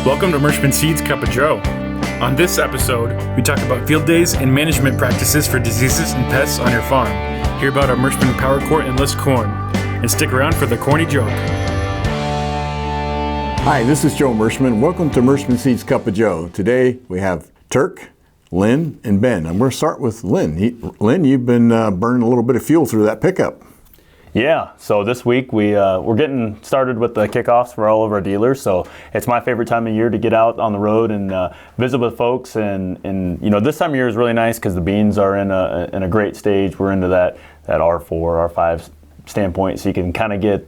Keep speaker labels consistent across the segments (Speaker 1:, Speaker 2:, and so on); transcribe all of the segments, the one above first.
Speaker 1: Welcome to Merschman Seeds Cup of Joe. On this episode, we talk about field days and management practices for diseases and pests on your farm. Hear about our Merschman PowerCore Enlist corn, and stick around for the corny joke.
Speaker 2: Hi, this is Joe Merschman. Welcome to Merschman Seeds Cup of Joe. Today we have Turk, Lynn, and Ben. I'm going to start with Lynn. Lynn, you've been burning a little bit of fuel through that pickup.
Speaker 3: Yeah, so this week we're getting started with the kickoffs for all of our dealers. So it's my favorite time of year to get out on the road and visit with folks. And you know, this time of year is really nice because the beans are in a great stage. We're into that R4, R5 standpoint, so you can kind of get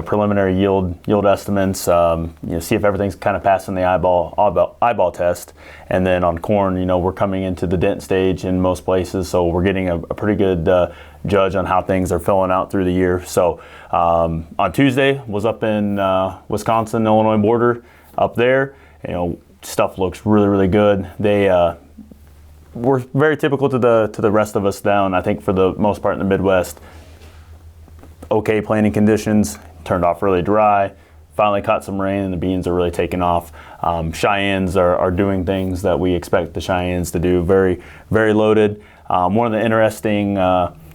Speaker 3: preliminary yield estimates. See if everything's kind of passing the eyeball test. And then on corn, we're coming into the dent stage in most places, so we're getting a pretty good judge on how things are filling out through the year. So on Tuesday was up in Wisconsin Illinois border up there. Stuff looks really good. They were very typical to the rest of us down. I think for the most part in the Midwest, okay planting conditions, turned off really dry, finally caught some rain, and the beans are really taking off. Cheyennes are doing things that we expect the Cheyennes to do, very loaded. One of the interesting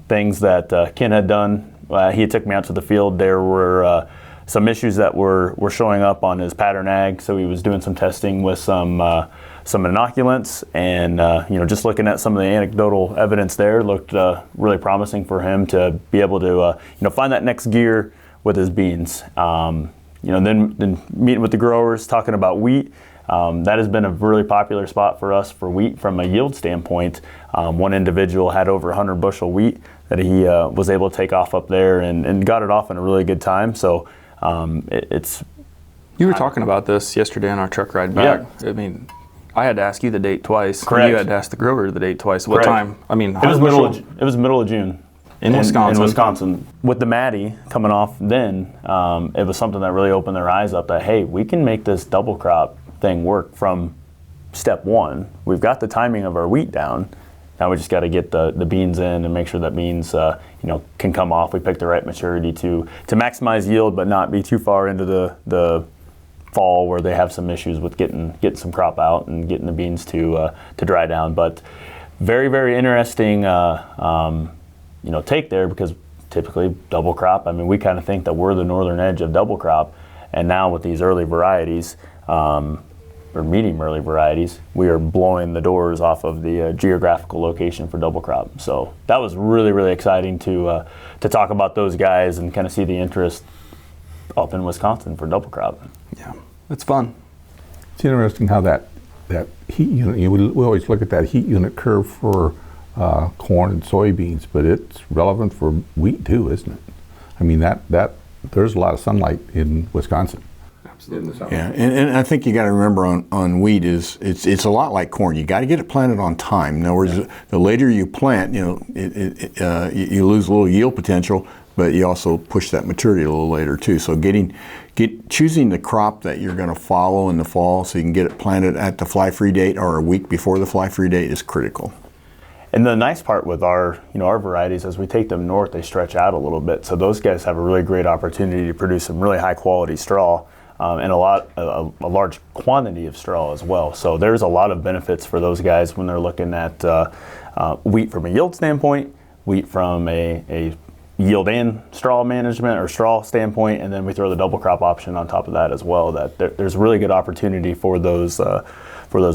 Speaker 3: things that Ken had done, he took me out to the field. There were some issues that were showing up on his pattern ag, so he was doing some testing with some inoculants, and just looking at some of the anecdotal evidence there looked really promising for him to be able to find that next gear with his beans. Then meeting with the growers, talking about wheat. That has been a really popular spot for us for wheat from a yield standpoint. One individual had over 100 bushel wheat that he was able to take off up there and got it off in a really good time. So it's...
Speaker 4: You were talking about this yesterday on our truck ride back.
Speaker 3: Yeah.
Speaker 4: I mean, I had to ask you the date twice.
Speaker 3: Correct.
Speaker 4: You had to ask the grower the date twice. What
Speaker 3: Correct.
Speaker 4: time? I mean,
Speaker 3: it was middle of June.
Speaker 4: In Wisconsin.
Speaker 3: With the Maddie coming off then, it was something that really opened their eyes up that, hey, we can make this double crop thing work from step one. We've got the timing of our wheat down. Now we just got to get the beans in and make sure that beans can come off. We pick the right maturity to maximize yield, but not be too far into the fall where they have some issues with getting some crop out and getting the beans to dry down. But very interesting take there, because typically double crop, I mean, we kind of think that we're the northern edge of double crop, and now with these early varieties, or medium early varieties, we are blowing the doors off of the geographical location for double crop. So that was really exciting to talk about those guys and kind of see the interest up in Wisconsin for double crop.
Speaker 4: Yeah, it's fun.
Speaker 5: It's interesting how that heat unit, we always look at that heat unit curve for corn and soybeans, but it's relevant for wheat too, isn't it? I mean, that there's a lot of sunlight in Wisconsin.
Speaker 4: Absolutely.
Speaker 2: Yeah, and I think you got to remember on wheat is it's a lot like corn. You got to get it planted on time. In other words, the later you plant, you lose a little yield potential, but you also push that maturity a little later too. So choosing the crop that you're going to follow in the fall, so you can get it planted at the fly-free date or a week before the fly-free date, is critical.
Speaker 3: And the nice part with our varieties, as we take them north, they stretch out a little bit. So those guys have a really great opportunity to produce some really high quality straw. And a large quantity of straw as well. So there's a lot of benefits for those guys when they're looking at wheat from a yield standpoint, wheat from a yield and straw management or straw standpoint, and then we throw the double crop option on top of that as well. That there's really good opportunity for those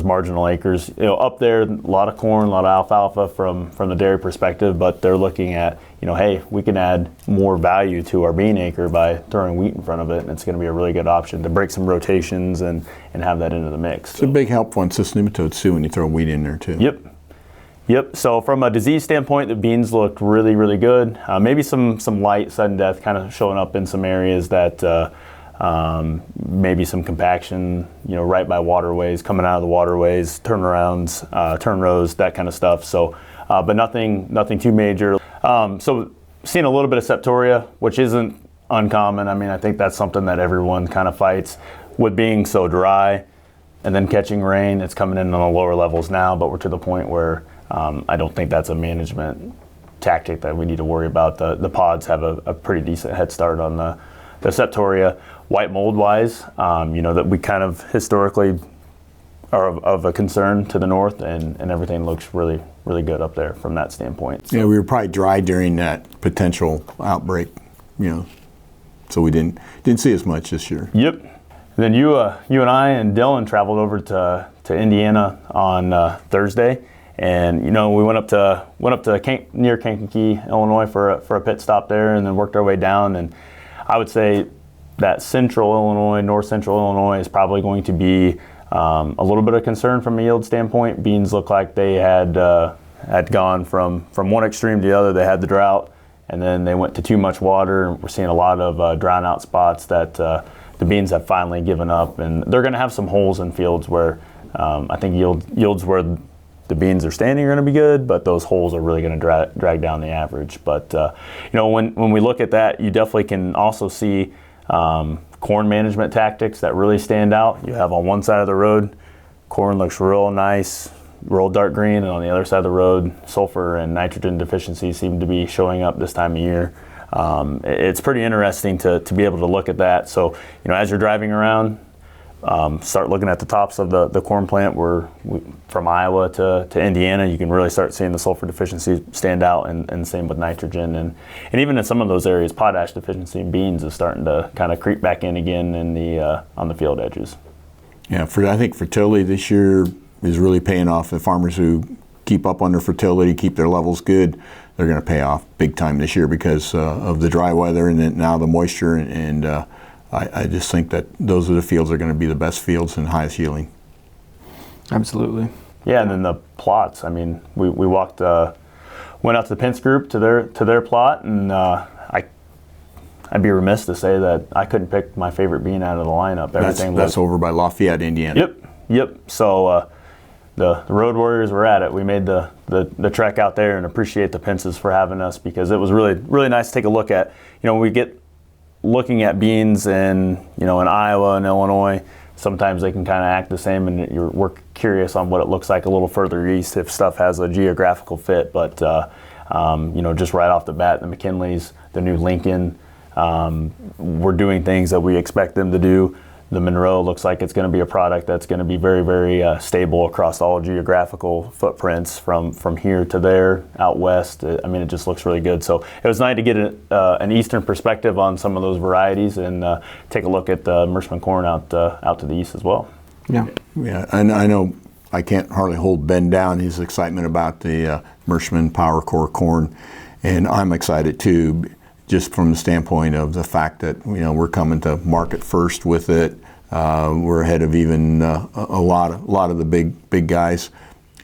Speaker 3: marginal acres. Up there, a lot of corn, a lot of alfalfa from the dairy perspective, but they're looking at, hey, we can add more value to our bean acre by throwing wheat in front of it, and it's going to be a really good option to break some rotations and have that into the mix.
Speaker 2: It's a big help for insistent nematodes too when you throw wheat in there too.
Speaker 3: Yep. So from a disease standpoint, the beans looked really good. Maybe some light sudden death kind of showing up in some areas that maybe some compaction, right by waterways, coming out of the waterways, turnarounds, turn rows, that kind of stuff. So, but nothing too major. So seeing a little bit of septoria, which isn't uncommon. I mean, I think that's something that everyone kind of fights with being so dry and then catching rain. It's coming in on the lower levels now, but we're to the point where I don't think that's a management tactic that we need to worry about. The pods have a pretty decent head start on the septoria. white mold wise, that we kind of historically are of a concern to the north, and everything looks really, really good up there from that standpoint. So.
Speaker 2: Yeah, we were probably dry during that potential outbreak, so we didn't see as much this year.
Speaker 3: Yep. And then you and I and Dylan traveled over to Indiana on Thursday, and we went up to near Kankakee, Illinois for a pit stop there, and then worked our way down. And I would say that central Illinois, north central Illinois, is probably going to be a little bit of concern from a yield standpoint. Beans look like they had gone from one extreme to the other. They had the drought, and then they went to too much water. We're seeing a lot of drown out spots that the beans have finally given up, and they're going to have some holes in fields where I think yields where the beans are standing are going to be good, but those holes are really going to drag down the average. But when we look at that, you definitely can also see corn management tactics that really stand out. You have on one side of the road, corn looks real nice, real dark green, and on the other side of the road, sulfur and nitrogen deficiencies seem to be showing up this time of year. It's pretty interesting to be able to look at that. So, as you're driving around, start looking at the tops of the corn plant. From Iowa to Indiana, you can really start seeing the sulfur deficiency stand out, and same with nitrogen. And even in some of those areas, potash deficiency in beans is starting to kind of creep back in again on the field edges.
Speaker 2: Yeah, I think fertility this year is really paying off. The farmers who keep up on their fertility, keep their levels good, they're going to pay off big time this year because of the dry weather and then now the moisture. And I just think that those are the fields that are going to be the best fields and highest yielding.
Speaker 4: Absolutely.
Speaker 3: Yeah, and then the plots. I mean, we went out to the Pence group to their plot, and I'd be remiss to say that I couldn't pick my favorite bean out of the lineup.
Speaker 2: That's over by Lafayette, Indiana.
Speaker 3: Yep. So the Road Warriors were at it. We made the trek out there, and appreciate the Pences for having us, because it was really, really nice to take a look at. We get looking at beans in Iowa and Illinois. Sometimes they can kind of act the same, and we're curious on what it looks like a little further east if stuff has a geographical fit. But just right off the bat, the McKinleys, the new Lincoln, we're doing things that we expect them to do. The Monroe looks like it's going to be a product that's going to be very, very stable across all geographical footprints from here to there, out west. It just looks really good. So it was nice to get an eastern perspective on some of those varieties, and take a look at the Merschman corn out to the east as well.
Speaker 2: Yeah, and I know I can't hardly hold Ben down, his excitement about the Merschman PowerCore corn, and I'm excited too, just from the standpoint of the fact that we're coming to market first with it. We're ahead of even a lot of the big guys,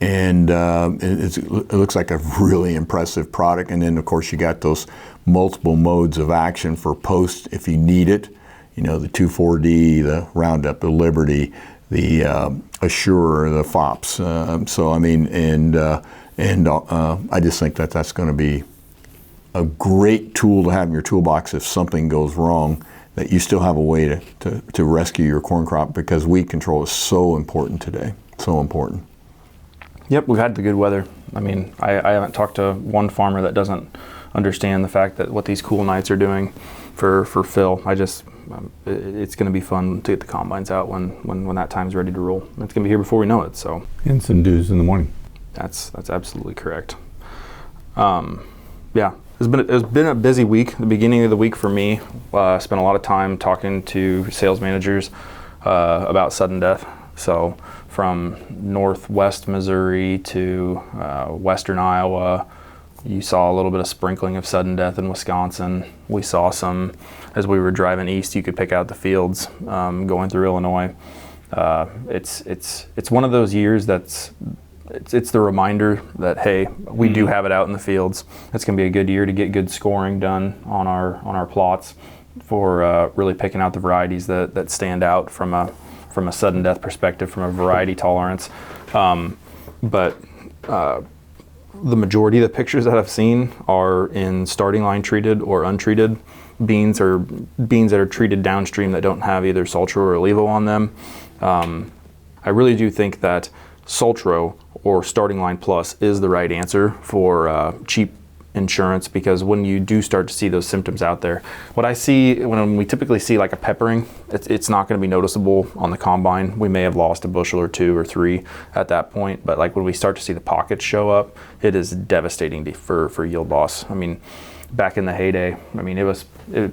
Speaker 2: and it looks like a really impressive product. And then of course you got those multiple modes of action for post if you need it. The 2,4-D, the Roundup, the Liberty, the Assure, the FOPS. I just think that that's going to be a great tool to have in your toolbox if something goes wrong, that you still have a way to rescue your corn crop, because weed control is so important today. So important.
Speaker 4: Yep, we've had the good weather. I haven't talked to one farmer that doesn't understand the fact that what these cool nights are doing for fill. It's going to be fun to get the combines out when that time's ready to roll. It's going to be here before we know it. So.
Speaker 5: And some dews in the morning.
Speaker 4: That's absolutely correct. Yeah. It's been a busy week. The beginning of the week for me, spent a lot of time talking to sales managers about sudden death. So from northwest Missouri to western Iowa, you saw a little bit of sprinkling of sudden death in Wisconsin. We saw some, as we were driving east, you could pick out the fields going through Illinois. It's one of those years it's the reminder that, hey, we do have it out in the fields. It's going to be a good year to get good scoring done on our plots for really picking out the varieties that stand out from a sudden death perspective, from a variety tolerance. But the majority of the pictures that I've seen are in starting line treated or untreated beans, or beans that are treated downstream that don't have either Sultro or Levo on them. I really do think that Sultro or Starting Line Plus is the right answer for cheap insurance, because when you do start to see those symptoms out there, what I see when we typically see like a peppering, it's not going to be noticeable on the combine. We may have lost a bushel or 2 or 3 at that point, but like when we start to see the pockets show up, it is devastating for yield loss. I mean, back in the heyday, I mean, it was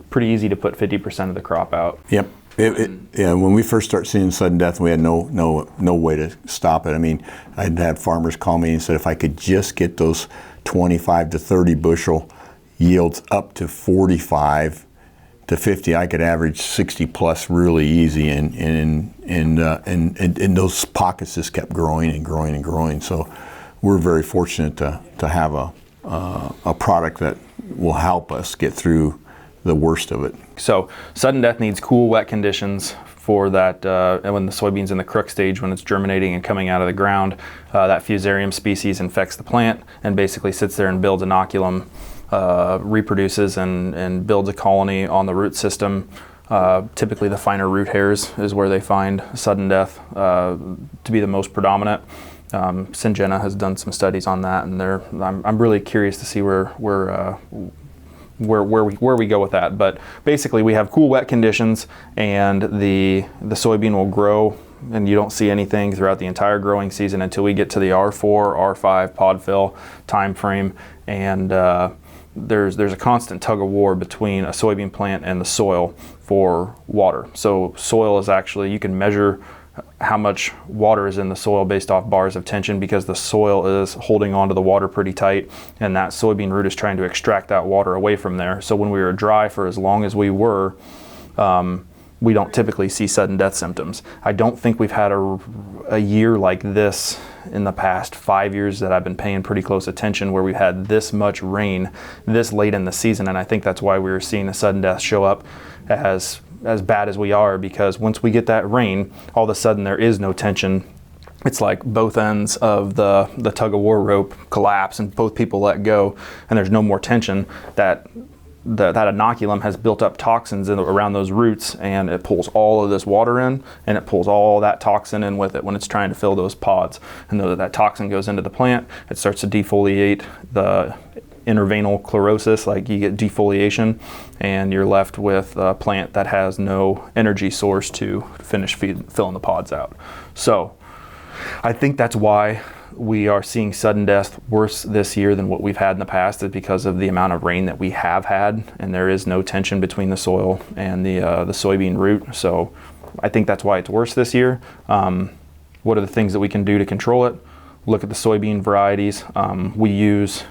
Speaker 4: pretty easy to put 50% of the crop out.
Speaker 2: Yep. Yeah, when we first started seeing sudden death, we had no way to stop it. I mean, I'd had farmers call me and said if I could just get those 25 to 30 bushel yields up to 45 to 50, I could average 60 plus really easy, and those pockets just kept growing and growing and growing. So we're very fortunate to have a product that will help us get through the worst of it.
Speaker 4: So sudden death needs cool, wet conditions for that. And when the soybean's in the crook stage, when it's germinating and coming out of the ground, that Fusarium species infects the plant and basically sits there and builds inoculum, reproduces and builds a colony on the root system. Typically the finer root hairs is where they find sudden death to be the most predominant. Syngenta has done some studies on that, and I'm really curious to see where we go with that. But basically we have cool, wet conditions, and the soybean will grow, and you don't see anything throughout the entire growing season until we get to the R4, R5 pod fill time frame. And there's a constant tug of war between a soybean plant and the soil for water. So soil is actually, you can measure how much water is in the soil based off bars of tension, because the soil is holding onto the water pretty tight, and that soybean root is trying to extract that water away from there. So when we were dry for as long as we were, we don't typically see sudden death symptoms. I don't think we've had a year like this in the past 5 years that I've been paying pretty close attention, where we've had this much rain this late in the season, and I think that's why we were seeing the sudden death show up as bad as we are, because once we get that rain, all of a sudden there is no tension. It's like both ends of the tug of war rope collapse and both people let go, and there's no more tension. That inoculum has built up toxins around those roots, and it pulls all of this water in, and it pulls all that toxin in with it when it's trying to fill those pods. And though that toxin goes into the plant, it starts to defoliate the interveinal chlorosis, like you get defoliation, and you're left with a plant that has no energy source to finish filling the pods out. So I think that's why we are seeing sudden death worse this year than what we've had in the past, is because of the amount of rain that we have had, and there is no tension between the soil and the soybean root. So I think that's why it's worse this year. What are the things that we can do to control it? Look at the soybean varieties. We use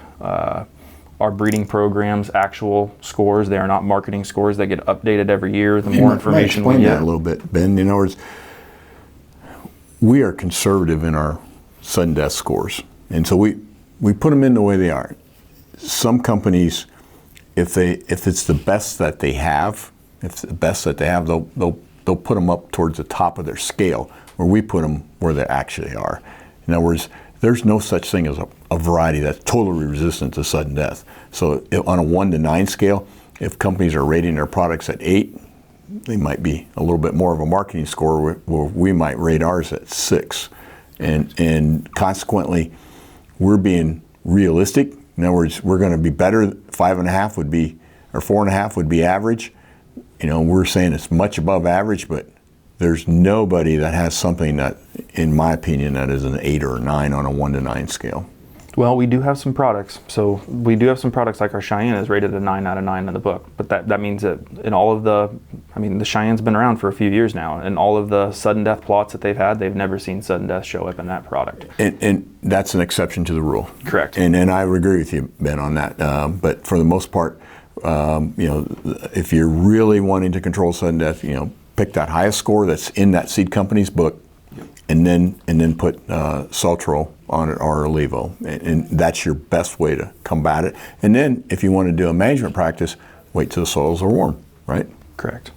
Speaker 4: our breeding programs, actual scores. They are not marketing scores. They get updated every year. The more information we get.
Speaker 2: Explain that a little bit, Ben. In other words, we are conservative in our sudden death scores, and so we put them in the way they are. Some companies, if it's the best that they have, they'll put them up towards the top of their scale, where we put them where they actually are. In other words, there's no such thing as a variety that's totally resistant to sudden death. So on a 1 to 9 scale, if companies are rating their products at 8, they might be a little bit more of a marketing score, where we might rate ours at 6. And consequently, we're being realistic. In other words, we're going to be better. 5.5 would be, or 4.5 would be average. We're saying it's much above average, but there's nobody that has something that, in my opinion, that is an 8 or a 9 on a 1 to 9 scale.
Speaker 4: Well, we do have some products. So we do have some products, like our Cheyenne is rated a 9 out of 9 in the book. But that means that in all of the Cheyenne's been around for a few years now, and all of the sudden death plots that they've had, they've never seen sudden death show up in that product.
Speaker 2: And that's an exception to the rule.
Speaker 4: Correct.
Speaker 2: And I would agree with you, Ben, on that. But for the most part, if you're really wanting to control sudden death, pick that highest score that's in that seed company's book, and then put Saltro on it, or Levo, and that's your best way to combat it. And then if you want to do a management practice, wait till the soils are warm, right?
Speaker 4: Correct.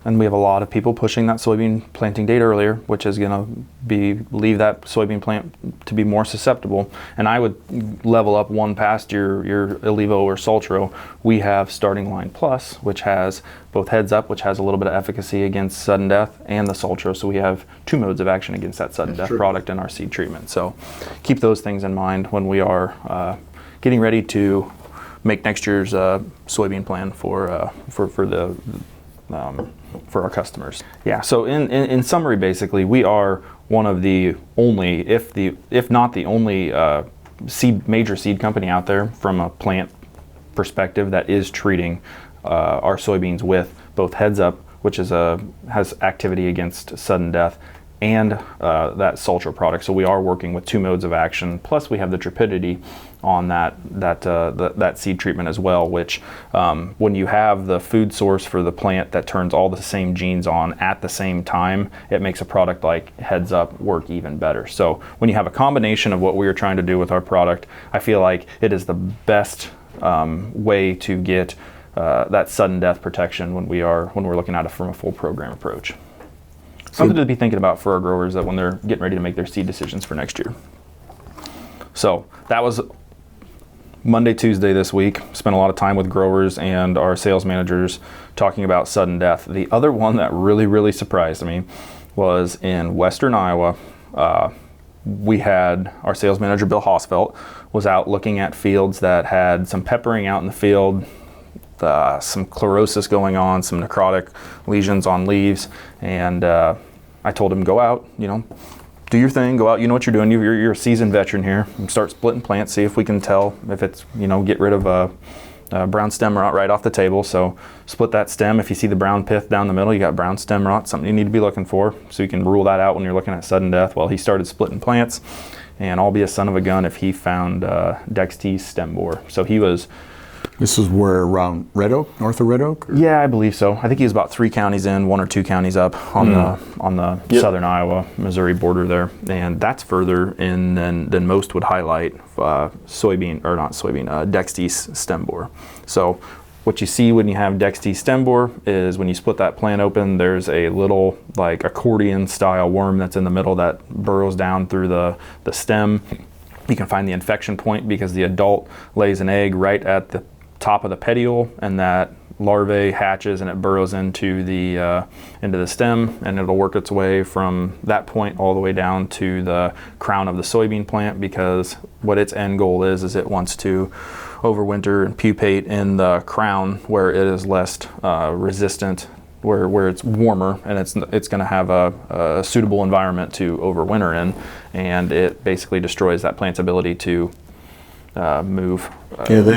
Speaker 4: And we have a lot of people pushing that soybean planting date earlier, which is going to leave that soybean plant to be more susceptible. And I would level up one past your Levo or Saltro. We have Starting Line Plus, which has both Heads Up, which has a little bit of efficacy against sudden death, and the Saltro. So we have 2 modes of action against that sudden death product in our seed treatment. So keep those things in mind when we are getting ready to make next year's soybean plan for our customers. Yeah. So in summary, basically, we are one of the only, if not the only, major seed company out there from a plant perspective that is treating our soybeans with both Heads Up, which is has activity against sudden death, and that Sultra product. So we are working with 2 modes of action. Plus, we have the Tripidity on that seed treatment as well. Which, when you have the food source for the plant that turns all the same genes on at the same time, it makes a product like Heads Up work even better. So when you have a combination of what we are trying to do with our product, I feel like it is the best way to get that sudden death protection when we're looking at it from a full program approach. Something to be thinking about for our growers that when they're getting ready to make their seed decisions for next year. So that was Monday, Tuesday this week. Spent a lot of time with growers and our sales managers talking about sudden death. The other one that really, really surprised me was in Western Iowa. We had our sales manager, Bill Hausfeld, was out looking at fields that had some peppering out in the field, some chlorosis going on, some necrotic lesions on leaves, and I told him, go out, do your thing, go out, you know what you're doing, you're a seasoned veteran here, and start splitting plants, see if we can tell if it's, get rid of a brown stem rot right off the table. So split that stem. If you see the brown pith down the middle, you got brown stem rot, something you need to be looking for, so you can rule that out when you're looking at sudden death. Well, he started splitting plants, and I'll be a son of a gun if he found Dectes stem borer. So he was...
Speaker 2: This is where around Red Oak, north of Red Oak? Or?
Speaker 4: Yeah, I believe so. I think he was about 3 counties in, 1 or 2 counties up on the southern Iowa, Missouri border there, and that's further in than most would highlight Dectes stem borer. So what you see when you have Dectes stem borer is when you split that plant open, there's a little like accordion style worm that's in the middle that burrows down through the stem. You can find the infection point because the adult lays an egg right at the top of the petiole, and that larvae hatches and it burrows into the stem, and it'll work its way from that point all the way down to the crown of the soybean plant, because what its end goal is it wants to overwinter and pupate in the crown where it is less resistant, where it's warmer, and it's going to have a suitable environment to overwinter in, and it basically destroys that plant's ability to move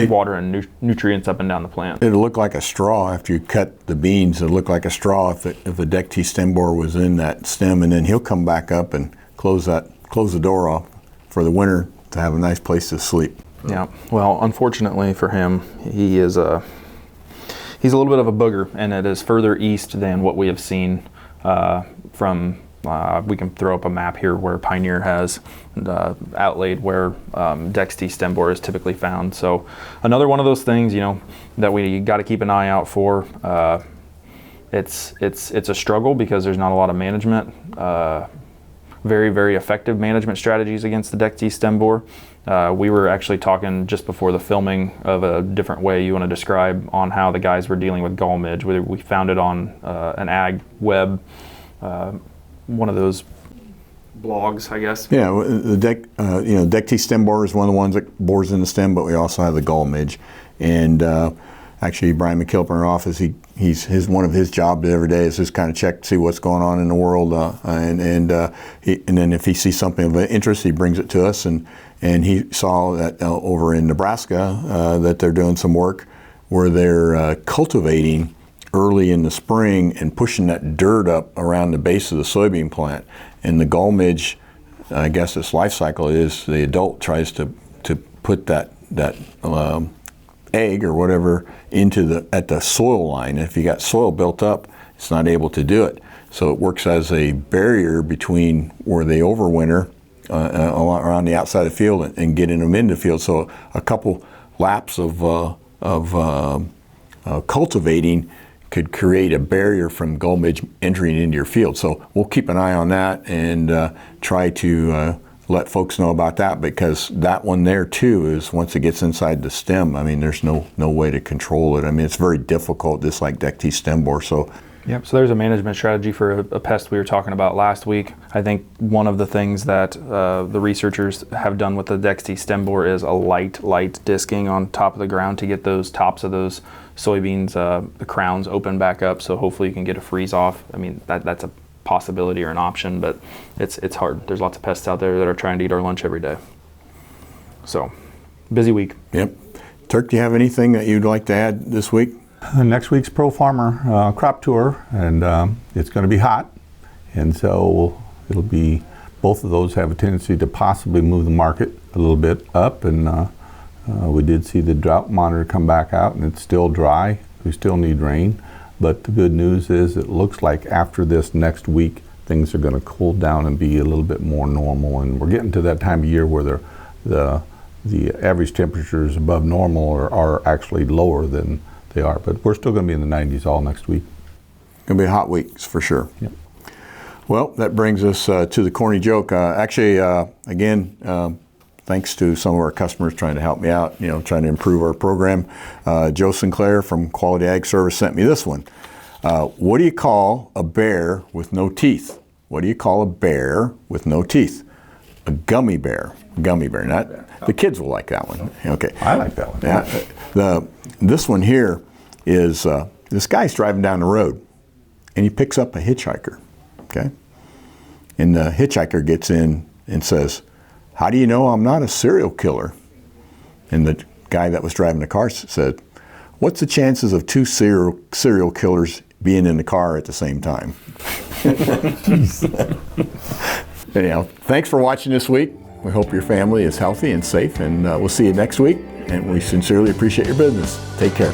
Speaker 4: water and nutrients up and down the plant.
Speaker 2: It'll look like a straw after you cut the beans. It'll look like a straw if a Dectes stem borer was in that stem, and then he'll come back up and close the door off for the winter to have a nice place to sleep.
Speaker 4: Yeah. Well, unfortunately for him, he's a little bit of a booger, and it is further east than what we have seen from. We can throw up a map here where Pioneer has outlaid where Dectes stem borer is typically found. So another one of those things, that we got to keep an eye out for. It's a struggle because there's not a lot of management. Very, very effective management strategies against the Dectes stem borer. We were actually talking just before the filming of a different way you want to describe on how the guys were dealing with gall midge. We found it on an ag web, one of those blogs, I guess. Yeah,
Speaker 2: the Dectes stem borer is one of the ones that bores in the stem, but we also have the gall midge. And actually, Brian McKillop in our office, one of his jobs every day is just kind of check to see what's going on in the world, and then if he sees something of interest, he brings it to us. And he saw that over in Nebraska that they're doing some work where they're cultivating early in the spring and pushing that dirt up around the base of the soybean plant. And the gall midge, I guess its life cycle is the adult tries to put that egg or whatever at the soil line. If you got soil built up, it's not able to do it. So it works as a barrier between where they overwinter around the outside of the field and getting them into the field. So a couple laps of cultivating could create a barrier from gall midge entering into your field. So we'll keep an eye on that and try to let folks know about that, because that one there too is once it gets inside the stem, there's no way to control it. It's very difficult, just like Dectes stem borer. So
Speaker 4: Yep. So there's a management strategy for a pest we were talking about last week. I think one of the things that the researchers have done with the Dectes stem borer is a light disking on top of the ground to get those tops of those soybeans, the crowns open back up. So hopefully you can get a freeze off. I mean, that's a possibility or an option, but it's hard. There's lots of pests out there that are trying to eat our lunch every day. So busy week.
Speaker 2: Yep. Turk, do you have anything that you'd like to add this week?
Speaker 5: Next week's Pro Farmer crop tour, and it's going to be hot, and so it'll be, both of those have a tendency to possibly move the market a little bit up, and we did see the drought monitor come back out, and it's still dry. We still need rain, but the good news is it looks like after this next week things are going to cool down and be a little bit more normal, and we're getting to that time of year where the average temperatures above normal are actually lower than they are, but we're still going to be in the 90s all next week.
Speaker 2: Going to be hot weeks for sure.
Speaker 5: Yep.
Speaker 2: Well, that brings us to the corny joke. Again, thanks to some of our customers trying to help me out, trying to improve our program. Joe Sinclair from Quality Ag Service sent me this one. What do you call a bear with no teeth? What do you call a bear with no teeth? A gummy bear. Gummy bear. The kids will like that one. Okay.
Speaker 5: I like that one.
Speaker 2: Yeah. This one here is this guy's driving down the road, and he picks up a hitchhiker. Okay. And the hitchhiker gets in and says, "How do you know I'm not a serial killer?" And the guy that was driving the car said, "What's the chances of two serial killers being in the car at the same time?" Anyhow, thanks for watching this week. We hope your family is healthy and safe, and we'll see you next week. And we sincerely appreciate your business. Take care.